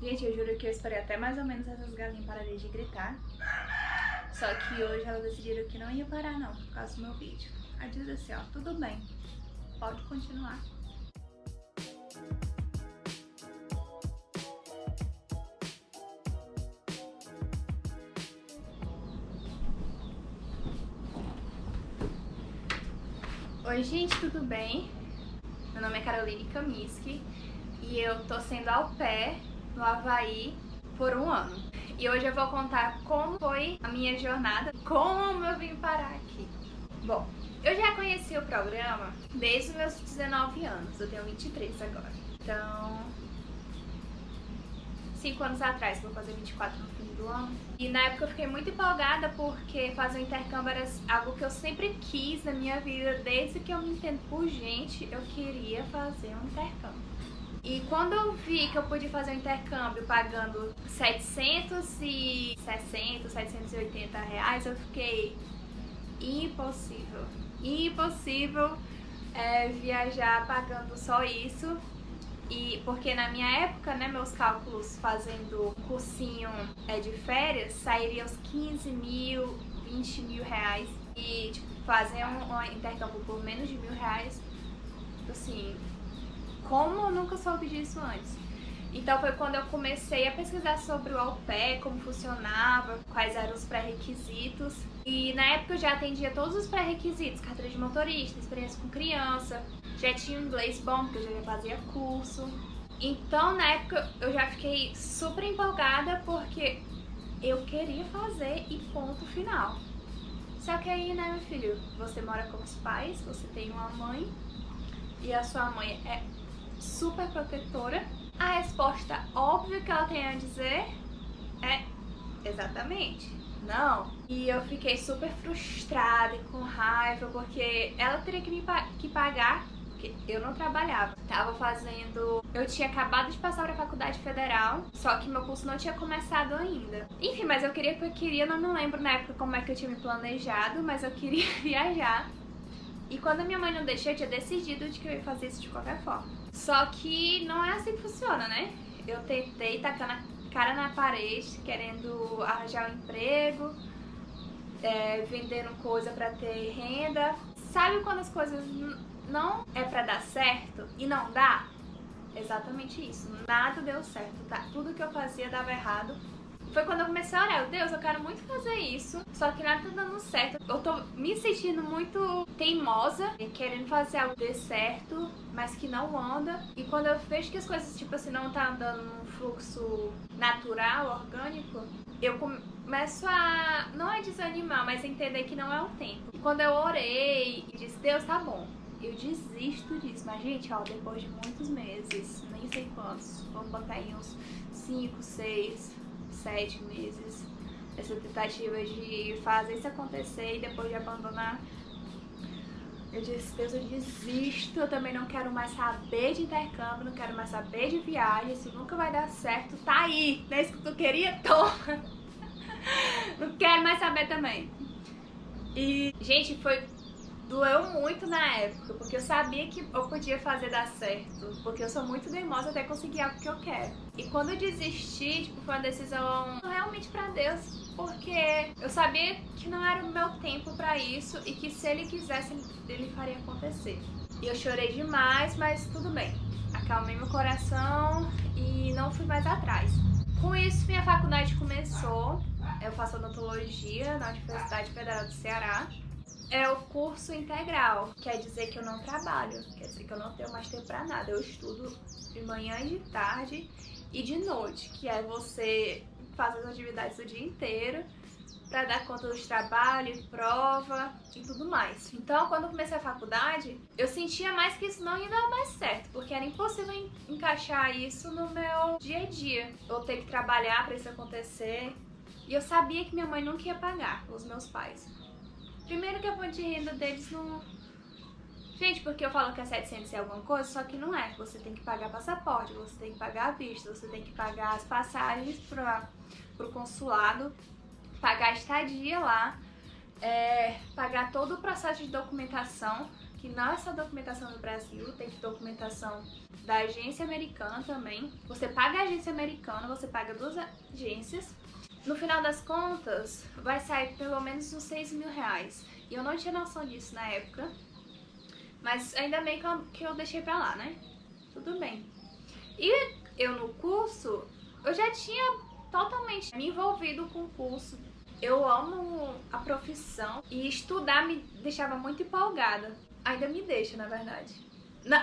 Gente, eu juro que eu esperei até mais ou menos essas galinhas pararem de gritar. Só que hoje elas decidiram que não ia parar não, por causa do meu vídeo. Aí diz assim, ó, tudo bem, pode continuar. Oi gente, tudo bem? Meu nome é Caroline Kaminsky e eu tô sendo au pair no Havaí por 1 ano. E hoje eu vou contar como foi a minha jornada, como eu vim parar aqui. Bom, eu já conheci o programa desde os meus 19 anos, eu tenho 23 agora. Então, 5 anos atrás, vou fazer 24 no fim do ano. E na época eu fiquei muito empolgada porque fazer um intercâmbio era algo que eu sempre quis na minha vida. Desde que eu me entendo por gente, eu queria fazer um intercâmbio. E quando eu vi que eu podia fazer um intercâmbio pagando 760, 780 reais, eu fiquei impossível viajar pagando só isso. E porque na minha época, né, meus cálculos fazendo um cursinho de férias sairiam uns 15 mil, 20 mil reais. E tipo, fazer um intercâmbio por menos de R$1.000, assim, como eu nunca soube disso antes. Então foi quando eu comecei a pesquisar sobre o au pair, como funcionava, quais eram os pré-requisitos. E na época eu já atendia todos os pré-requisitos, carteira de motorista, experiência com criança, já tinha um inglês bom, porque eu já fazia curso. Então na época eu já fiquei super empolgada porque eu queria fazer e ponto final. Só que aí, né, meu filho, você mora com os pais, você tem uma mãe e a sua mãe é super protetora. A resposta óbvia que ela tem a dizer é exatamente não. E eu fiquei super frustrada e com raiva porque ela teria que pagar, porque eu não trabalhava. Eu tinha acabado de passar para a faculdade federal, só que meu curso não tinha começado ainda. Enfim, mas eu queria, não me lembro na época como é que eu tinha me planejado, mas eu queria viajar. E quando a minha mãe não deixou, eu tinha decidido de que eu ia fazer isso de qualquer forma. Só que não é assim que funciona, né? Eu tentei tacar a cara na parede, querendo arranjar um emprego, vendendo coisa pra ter renda. Sabe quando as coisas não é pra dar certo e não dá? Exatamente isso. Nada deu certo, tá? Tudo que eu fazia dava errado. Foi quando eu comecei a orar, Deus, eu quero muito fazer isso, só que nada tá dando certo. Eu tô me sentindo muito teimosa, querendo fazer algo que dê certo, mas que não anda. E quando eu vejo que as coisas, tipo assim, não tá andando num fluxo natural, orgânico, eu começo a, não é desanimar, mas entender que não é o tempo. E quando eu orei e disse, Deus, tá bom, eu desisto disso. Mas, gente, ó, depois de muitos meses, nem sei quantos, vamos botar aí uns 5, 6... 7 meses, essa tentativa de fazer isso acontecer e depois de abandonar, eu disse, Deus, eu desisto, eu também não quero mais saber de intercâmbio, não quero mais saber de viagem, isso nunca vai dar certo, tá aí, não é isso que tu queria? Toma! Não quero mais saber também. E, gente, doeu muito na época, porque eu sabia que eu podia fazer dar certo, porque eu sou muito teimosa até conseguir algo que eu quero. E quando eu desisti, tipo, foi uma decisão realmente pra Deus, porque eu sabia que não era o meu tempo pra isso e que se Ele quisesse, Ele faria acontecer. E eu chorei demais, mas tudo bem. Acalmei meu coração e não fui mais atrás. Com isso, minha faculdade começou. Eu faço odontologia na Universidade Federal do Ceará. É o curso integral, quer dizer que eu não trabalho, quer dizer que eu não tenho mais tempo pra nada. Eu estudo de manhã e de tarde e de noite, que é você fazer as atividades o dia inteiro pra dar conta dos trabalhos, prova e tudo mais. Então, quando eu comecei a faculdade, eu sentia mais que isso não ia dar mais certo, porque era impossível encaixar isso no meu dia a dia. Eu ter que trabalhar pra isso acontecer. E eu sabia que minha mãe nunca ia pagar, os meus pais. Primeiro que a fonte de renda deles não... Gente, porque eu falo que é 700 e alguma coisa, só que não é. Você tem que pagar passaporte, você tem que pagar a vista, você tem que pagar as passagens pro consulado, pagar a estadia lá, pagar todo o processo de documentação, que não é só documentação do Brasil, tem documentação da agência americana também. Você paga a agência americana, você paga 2 agências. No final das contas, vai sair pelo menos uns 6 mil reais. E eu não tinha noção disso na época, mas ainda bem que eu deixei pra lá, né? Tudo bem. E eu no curso, eu já tinha totalmente me envolvido com o curso. Eu amo a profissão e estudar me deixava muito empolgada. Ainda me deixa, na verdade.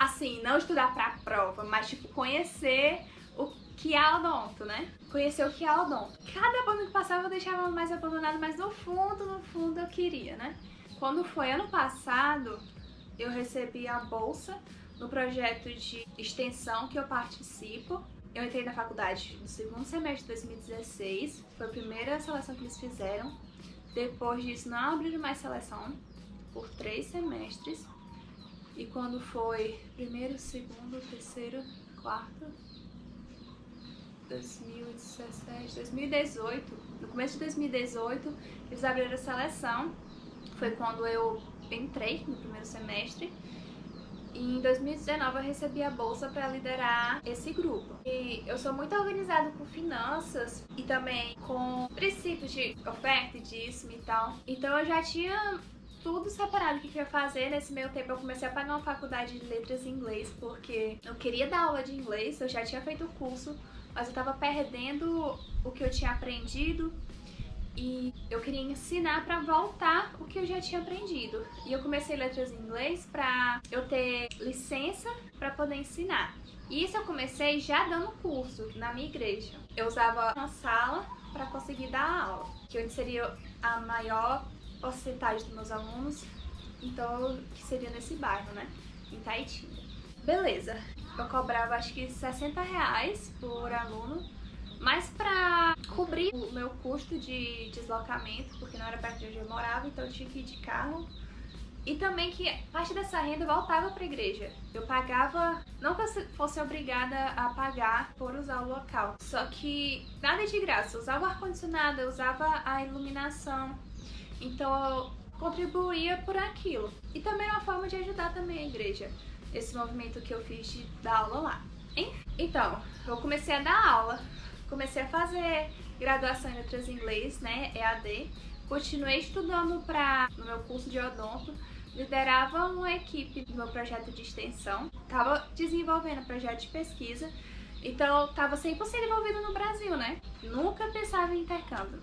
Assim, não estudar pra prova, mas tipo, conhecer o que é odonto, né? Conhecer o que é odonto. Cada ano que passava eu deixava mais abandonado, mas no fundo eu queria, né? Quando foi ano passado, eu recebi a bolsa no projeto de extensão que eu participo. Eu entrei na faculdade no segundo semestre de 2016, foi a primeira seleção que eles fizeram. Depois disso não abriram mais seleção por 3 semestres. E quando foi primeiro, segundo, terceiro, quarto, 2017, 2018, no começo de 2018, eles abriram a seleção. Foi quando eu entrei no primeiro semestre. E em 2019 eu recebi a bolsa para liderar esse grupo. E eu sou muito organizada com finanças e também com princípios de oferta e dízimo e tal. Então eu já tinha tudo separado o que eu ia fazer. Nesse meio tempo eu comecei a pagar uma faculdade de letras em inglês, porque eu queria dar aula de inglês, eu já tinha feito o curso, mas eu tava perdendo o que eu tinha aprendido. E eu queria ensinar pra voltar o que eu já tinha aprendido. E eu comecei letras em inglês pra eu ter licença pra poder ensinar. E isso eu comecei já dando curso na minha igreja. Eu usava uma sala pra conseguir dar aula, que onde seria a maior porcentagem dos meus alunos, então que seria nesse bairro, né? Em Taitinga. Beleza, eu cobrava acho que 60 reais por aluno, mas pra cobrir o meu custo de deslocamento, porque não era perto de onde eu morava, então eu tinha que ir de carro. E também que parte dessa renda voltava pra igreja. Eu pagava, não que eu fosse obrigada a pagar por usar o local, só que nada de graça. Eu usava o ar-condicionado, eu usava a iluminação, então eu contribuía por aquilo. E também era uma forma de ajudar também a igreja, esse movimento que eu fiz de dar aula lá. Enfim, então, eu comecei a dar aula. Comecei a fazer graduação em letras em inglês, né, EAD. Continuei estudando no meu curso de odonto. Liderava uma equipe no meu projeto de extensão. Estava desenvolvendo projeto de pesquisa. Então, estava 100% envolvida no Brasil, né? Nunca pensava em intercâmbio.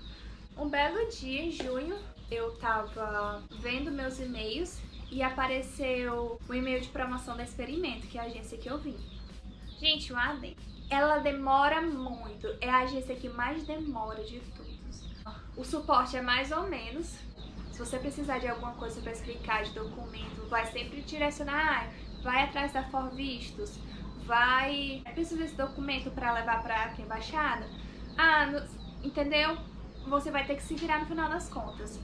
Um belo dia, em junho, eu estava vendo meus e-mails e apareceu o e-mail de promoção da Experimento, que é a agência que eu vim. Gente, o ADEM, ela demora muito, é a agência que mais demora de todos. O suporte é mais ou menos. Se você precisar de alguma coisa para explicar de documento, vai sempre direcionar, vai atrás da Forvistos, precisa desse documento para levar para a embaixada. Entendeu? Você vai ter que se virar no final das contas.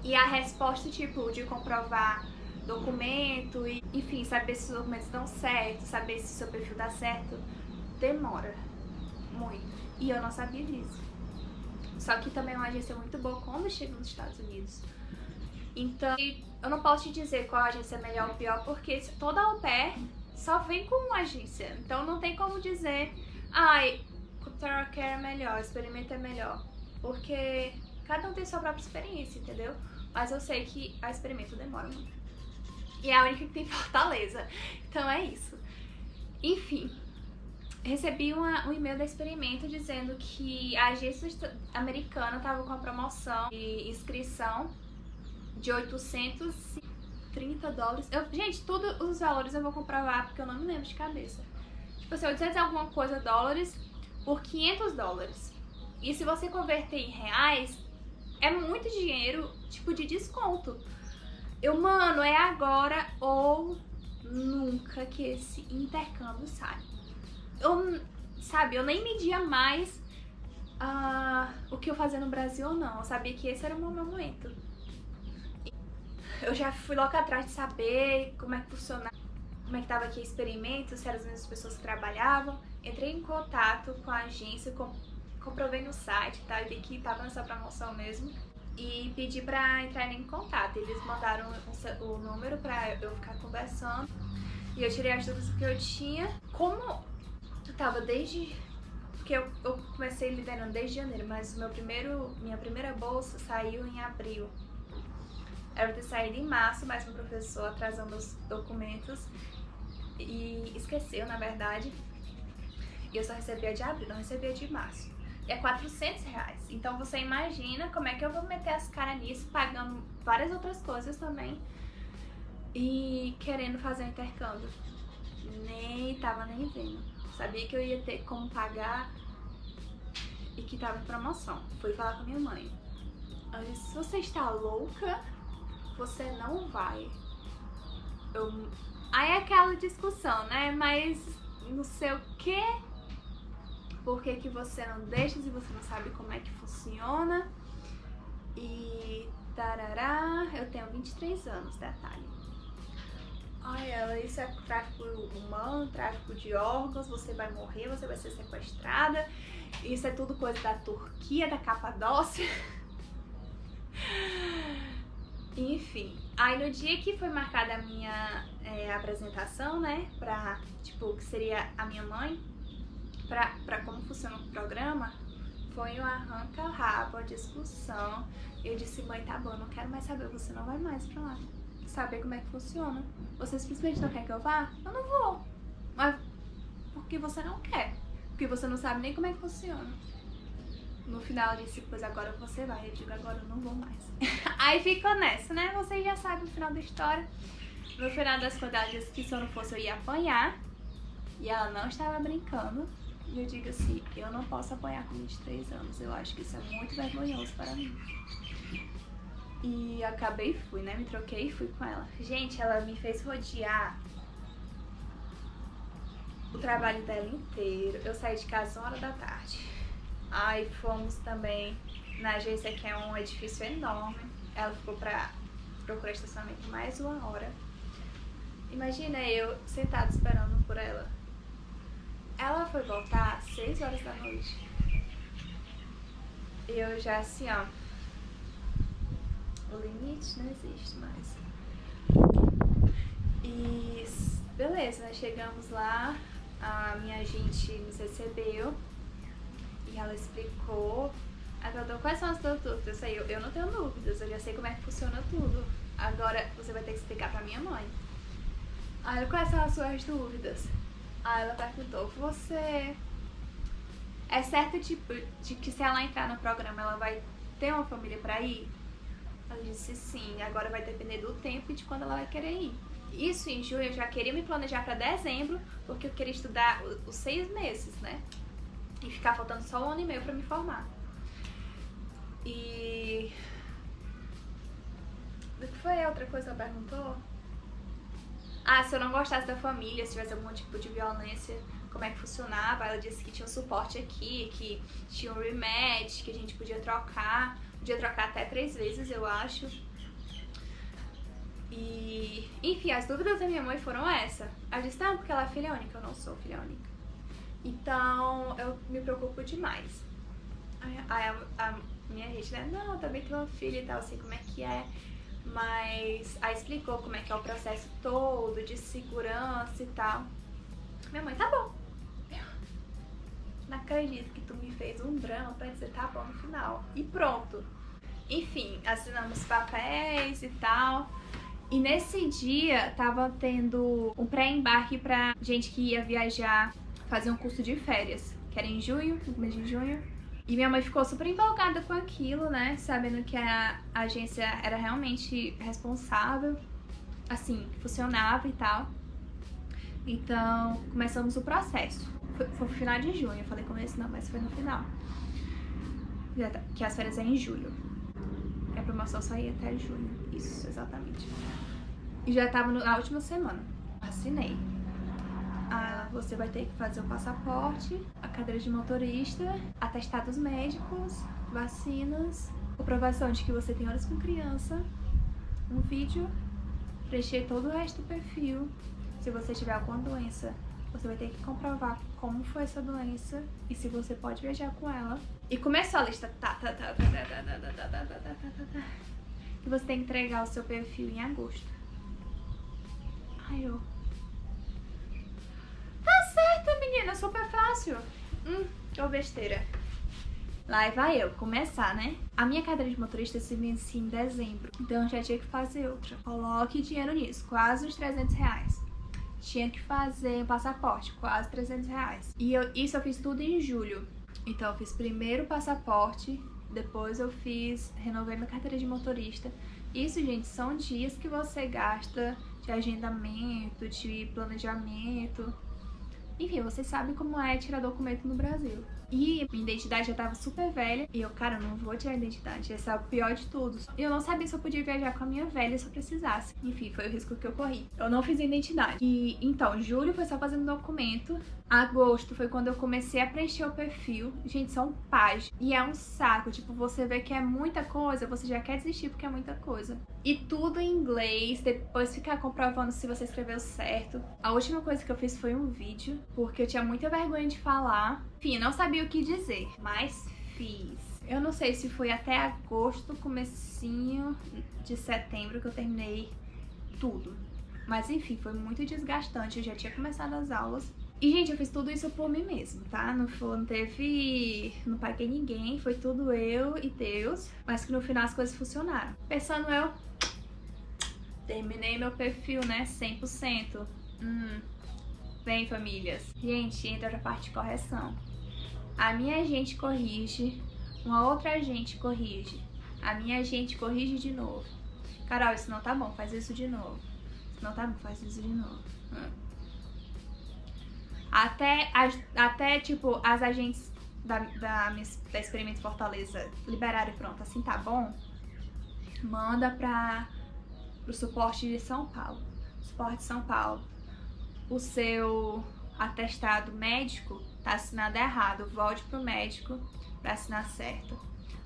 E a resposta, tipo, de comprovar documento, e, enfim, saber se os documentos estão certos, saber se o seu perfil dá certo, demora muito. E eu não sabia disso. Só que também é uma agência muito boa quando chega nos Estados Unidos. Então, eu não posso te dizer qual agência é melhor ou pior, porque toda au pair só vem com uma agência. Então não tem como dizer, Cultural Care é melhor, Experimento é melhor. Porque cada um tem sua própria experiência, entendeu? Mas eu sei que a Experimento demora muito. E é a única que tem Fortaleza. Então é isso. Enfim, recebi um e-mail da Experimento dizendo que a agência americana estava com a promoção de inscrição de $830. Gente, todos os valores eu vou comprovar porque eu não me lembro de cabeça. Tipo assim, 800 e alguma coisa dólares por $500. E se você converter em reais, é muito dinheiro, tipo, de desconto. Mano, é agora ou nunca que esse intercâmbio sai. Eu nem media mais o que eu fazia no Brasil ou não. Eu sabia que esse era o meu momento. Eu já fui logo atrás de saber como é que funcionava, como é que tava aqui o Experimento, se eram as mesmas pessoas que trabalhavam. Entrei em contato com a agência, comprovei no site, tá? E vi que tava nessa promoção mesmo. e pedi pra entrar em contato. Eles mandaram o número pra eu ficar conversando e eu tirei as dúvidas que eu tinha. Como eu tava desde... Porque eu comecei liderando desde janeiro, mas minha primeira bolsa saiu em abril. Era pra ter saído em março, mas meu professor atrasou meus documentos e esqueceu, na verdade. E eu só recebia de abril, não recebia de março. E é R$400. Então você imagina como é que eu vou meter as caras nisso, pagando várias outras coisas também e querendo fazer um intercâmbio. Nem tava nem vendo. Sabia que eu ia ter como pagar e que tava em promoção. Fui falar com a minha mãe. Ela disse, se você está louca, você não vai. Aí é aquela discussão, né? Mas não sei o quê. Por que que você não deixa se você não sabe como é que funciona? E tarará, eu tenho 23 anos, detalhe. Ai, ela, isso é tráfico humano, tráfico de órgãos, você vai morrer, você vai ser sequestrada. Isso é tudo coisa da Turquia, da Capadócia. Enfim, aí no dia que foi marcada a minha apresentação, né, pra, tipo, que seria a minha mãe, pra como funciona o programa, foi um arranca-rabo, a discussão. Eu disse, mãe, tá bom, eu não quero mais saber, você não vai mais pra lá saber como é que funciona. Você simplesmente não quer que eu vá? Eu não vou. Mas porque você não quer, porque você não sabe nem como é que funciona. No final eu disse, pois agora você vai. Eu digo, agora eu não vou mais. Aí ficou nessa, né? Vocês já sabem o final da história. No final das contas, ela disse que se eu não fosse eu ia apanhar. E ela não estava brincando. E eu digo assim, eu não posso apanhar com 23 anos. Eu acho que isso é muito vergonhoso para mim. E acabei e fui, né? Me troquei e fui com ela. Gente, ela me fez rodear o trabalho dela inteiro. Eu saí de casa 1 hora da tarde. Aí fomos também na agência, que é um edifício enorme. Ela ficou pra procurar estacionamento mais 1 hora. Imagina eu sentada esperando por ela. Ela foi voltar às 6 horas da noite. Eu já assim, ó, o limite não existe mais. E beleza, nós chegamos lá, a minha agente nos recebeu e ela explicou. Ela perguntou quais são as suas dúvidas. Eu não tenho dúvidas, eu já sei como é que funciona tudo. Agora você vai ter que explicar pra minha mãe. Aí ela, quais são as suas dúvidas? Aí ela perguntou, você é certo tipo, de que se ela entrar no programa ela vai ter uma família pra ir? Ela disse sim, agora vai depender do tempo e de quando ela vai querer ir. Isso em junho eu já queria me planejar pra dezembro, porque eu queria estudar os 6 meses, né? E ficar faltando só 1 ano e meio pra me formar. E... o que foi a outra coisa que ela perguntou? Ah, se eu não gostasse da família, se tivesse algum tipo de violência, como é que funcionava. Ela disse que tinha um suporte aqui, que tinha um rematch, que a gente podia trocar até 3 vezes, eu acho. E, enfim, as dúvidas da minha mãe foram essa. Ela disse, não, porque ela é filha única, eu não sou filha única. Então, eu me preocupo demais. Aí a minha gente, né, não, eu também tenho uma filha e tal, sei como é que é. Mas aí explicou como é que é o processo todo, de segurança e tal. Minha mãe, tá bom. Não acredito que tu me fez um drama pra dizer tá bom no final. E pronto. Enfim, assinamos papéis e tal. E nesse dia tava tendo um pré-embarque pra gente que ia viajar, fazer um curso de férias, que era em junho, no mês de junho. E minha mãe ficou super empolgada com aquilo, né? Sabendo que a agência era realmente responsável, assim, funcionava e tal. Então, começamos o processo. Foi no final de junho, eu falei começo não, mas foi no final. Que as férias é em julho. E a promoção só ia até junho, isso, exatamente. E já tava na última semana, assinei. Você vai ter que fazer o passaporte, a cadeira de motorista, atestados médicos, vacinas, comprovação de que você tem horas com criança, um vídeo, preencher todo o resto do perfil. Se você tiver alguma doença você vai ter que comprovar como foi essa doença e se você pode viajar com ela. E começou a lista. E você tem que entregar o seu perfil em agosto. Ai, eu... Tá certo, menina, super fácil. Ô besteira. Lá vai eu começar, né? A minha carteira de motorista se vencia em dezembro, então eu já tinha que fazer outra. Coloque dinheiro nisso, quase uns 300 reais. Tinha que fazer um passaporte, quase 300 reais. E isso eu fiz tudo em julho. Então eu fiz primeiro o passaporte, depois eu renovei minha carteira de motorista. Isso, gente, são dias que você gasta de agendamento, de planejamento. Enfim, vocês sabem como é tirar documento no Brasil. E minha identidade já tava super velha. E eu, cara, não vou tirar a identidade. Esse é o pior de tudo. E eu não sabia se eu podia viajar com a minha velha se eu precisasse. Enfim, foi o risco que eu corri. Eu não fiz a identidade. E então, julho foi só fazendo documento. Agosto foi quando eu comecei a preencher o perfil. Gente, são páginas. E é um saco. Tipo, você vê que é muita coisa, você já quer desistir porque é muita coisa. E tudo em inglês. Depois ficar comprovando se você escreveu certo. A última coisa que eu fiz foi um vídeo, porque eu tinha muita vergonha de falar. Enfim, eu não sabia o que dizer, mas fiz. Eu não sei se foi até agosto, comecinho de setembro que eu terminei tudo. Mas enfim, foi muito desgastante, eu já tinha começado as aulas. E, gente, eu fiz tudo isso por mim mesmo, tá? Não paguei ninguém, foi tudo eu e Deus. Mas que no final as coisas funcionaram. Pensando eu, terminei meu perfil, né? 100%. Bem, famílias. Gente, entra pra parte de correção. A minha agente corrige, uma outra agente corrige, a minha agente corrige de novo. Carol, isso não tá bom, faz isso de novo. Isso não tá bom, faz isso de novo. Até tipo, as agentes da Experimento Fortaleza liberarem, pronto, assim tá bom, manda pro suporte de São Paulo. Suporte de São Paulo. O seu atestado médico tá assinado errado, volte pro médico pra assinar certo.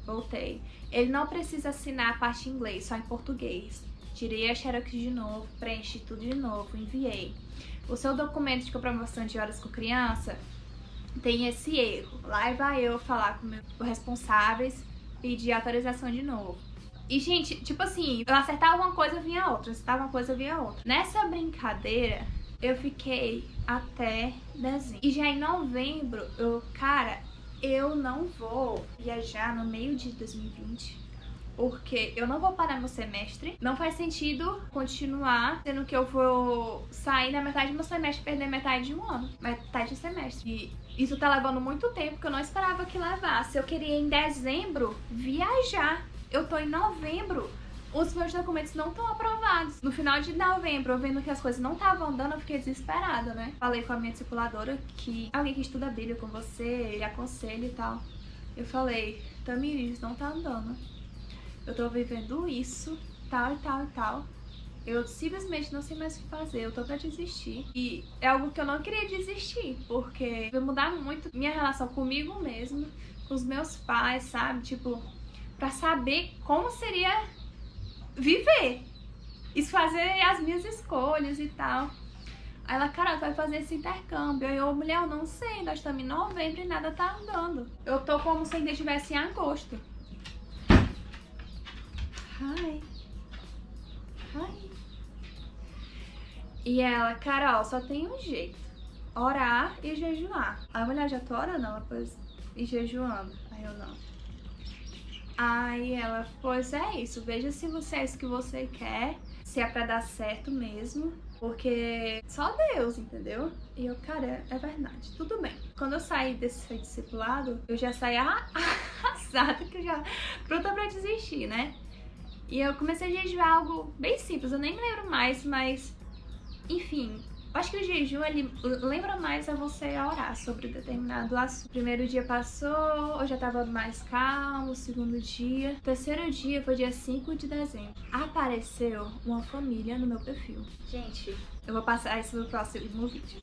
Voltei. Ele não precisa assinar a parte em inglês, só em português. Tirei a xerox de novo, preenchi tudo de novo, enviei. O seu documento de comprovação de horas com criança tem esse erro. Lá vai eu falar com os responsáveis, pedir autorização de novo. E, gente, tipo assim, eu acertava uma coisa, vinha outra. Acertava uma coisa, vinha outra. Nessa brincadeira, eu fiquei até dezembro. E já em novembro, eu não vou viajar no meio de 2020. Porque eu não vou parar meu semestre. Não faz sentido continuar, sendo que eu vou sair na metade do meu semestre e perder metade de um ano. Metade de semestre. E isso tá levando muito tempo que eu não esperava que levasse. Eu queria em dezembro viajar. Eu tô em novembro. Os meus documentos não estão aprovados. No final de novembro, eu vendo que as coisas não estavam andando, eu fiquei desesperada, né? Falei com a minha discipuladora, que alguém que estuda a Bíblia com você, ele aconselha e tal. Eu falei, Tamiris, não tá andando. Eu tô vivendo isso, tal e tal e tal. Eu simplesmente não sei mais o que fazer, eu tô pra desistir. E é algo que eu não queria desistir, porque vai mudar muito minha relação comigo mesma, com os meus pais, sabe? Tipo, pra saber como seria viver, fazer as minhas escolhas e tal. Aí ela, cara, vai fazer esse intercâmbio. Aí eu, mulher, eu não sei, nós estamos em novembro e nada tá andando. Eu tô como se ainda estivesse em agosto. Ai. E ela, Carol, só tem um jeito: orar e jejuar. Aí a mulher, já tô orando, ela, pois, e jejuando. Aí eu, não. Aí ela, pois é isso, veja se você é isso que você quer, se é pra dar certo mesmo, porque só Deus, entendeu? E eu, cara, é verdade, tudo bem. Quando eu saí desse discipulado, eu já saí arrasada, que eu já pronta pra desistir, né? E eu comecei a jejuar algo bem simples, eu nem lembro mais, mas enfim, eu acho que o jejum, ele lembra mais a você a orar sobre determinado assunto. O primeiro dia passou, eu já tava mais calmo, o segundo dia. O terceiro dia foi dia 5 de dezembro. Apareceu uma família no meu perfil. Gente, eu vou passar isso no próximo vídeo.